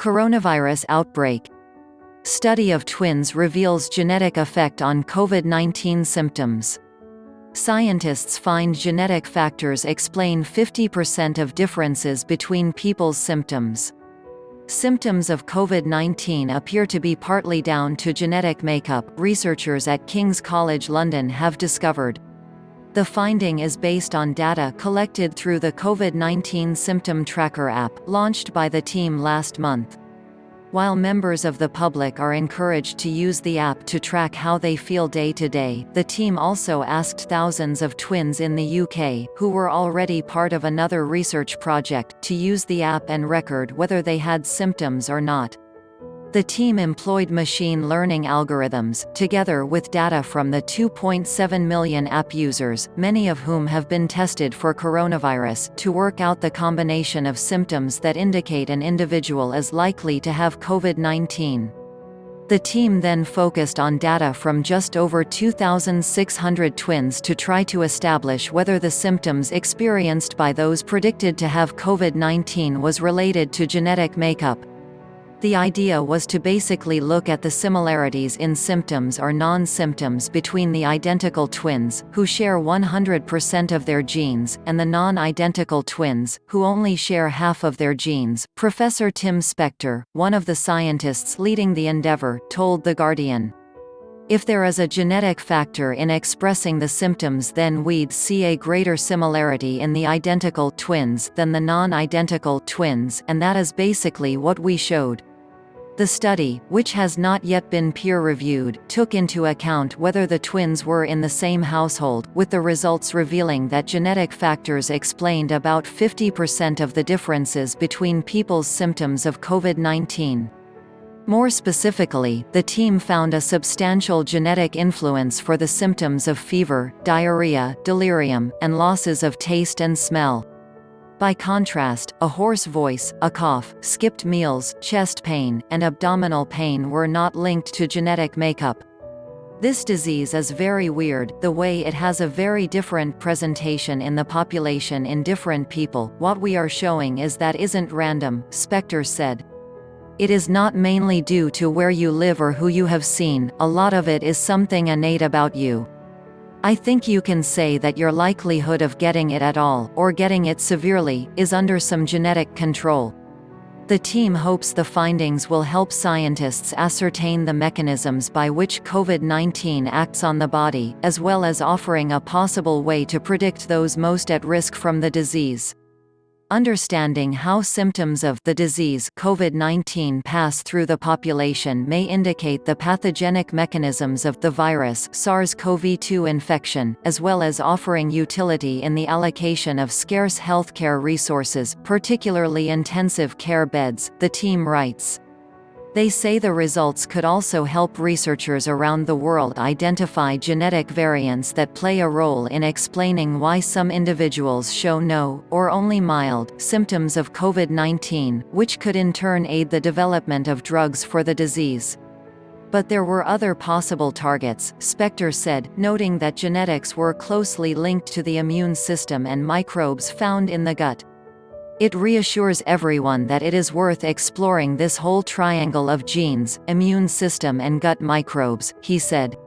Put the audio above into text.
Coronavirus outbreak. Study of twins reveals genetic effect on COVID-19 symptoms. Scientists find genetic factors explain 50% of differences between people's symptoms. Symptoms of COVID-19 appear to be partly down to genetic makeup, researchers at King's College London have discovered. The finding is based on data collected through the COVID-19 Symptom Tracker app, launched by the team last month. While members of the public are encouraged to use the app to track how they feel day to day, the team also asked thousands of twins in the UK, who were already part of another research project, to use the app and record whether they had symptoms or not. The team employed machine learning algorithms, together with data from the 2.7 million app users, many of whom have been tested for coronavirus, to work out the combination of symptoms that indicate an individual is likely to have COVID-19. The team then focused on data from just over 2,600 twins to try to establish whether the symptoms experienced by those predicted to have COVID-19 was related to genetic makeup. The idea was to basically look at the similarities in symptoms or non-symptoms between the identical twins, who share 100% of their genes, and the non-identical twins, who only share half of their genes. Professor Tim Spector, one of the scientists leading the endeavor, told The Guardian, "If there is a genetic factor in expressing the symptoms, then we'd see a greater similarity in the identical twins than the non-identical twins, and that is basically what we showed." The study, which has not yet been peer-reviewed, took into account whether the twins were in the same household, with the results revealing that genetic factors explained about 50% of the differences between people's symptoms of COVID-19. More specifically, the team found a substantial genetic influence for the symptoms of fever, diarrhea, delirium, and losses of taste and smell. By contrast, a hoarse voice, a cough, skipped meals, chest pain, and abdominal pain were not linked to genetic makeup. This disease is very weird, the way it has a very different presentation in the population in different people. What we are showing is that isn't random, Spector said. It is not mainly due to where you live or who you have seen, a lot of it is something innate about you. I think you can say that your likelihood of getting it at all, or getting it severely, is under some genetic control. The team hopes the findings will help scientists ascertain the mechanisms by which COVID-19 acts on the body, as well as offering a possible way to predict those most at risk from the disease. Understanding how symptoms of the disease COVID-19 pass through the population may indicate the pathogenic mechanisms of the virus SARS-CoV-2 infection, as well as offering utility in the allocation of scarce healthcare resources, particularly intensive care beds, the team writes. They say the results could also help researchers around the world identify genetic variants that play a role in explaining why some individuals show no, or only mild, symptoms of COVID-19, which could in turn aid the development of drugs for the disease. But there were other possible targets, Spector said, noting that genetics were closely linked to the immune system and microbes found in the gut. It reassures everyone that it is worth exploring this whole triangle of genes, immune system and gut microbes, he said.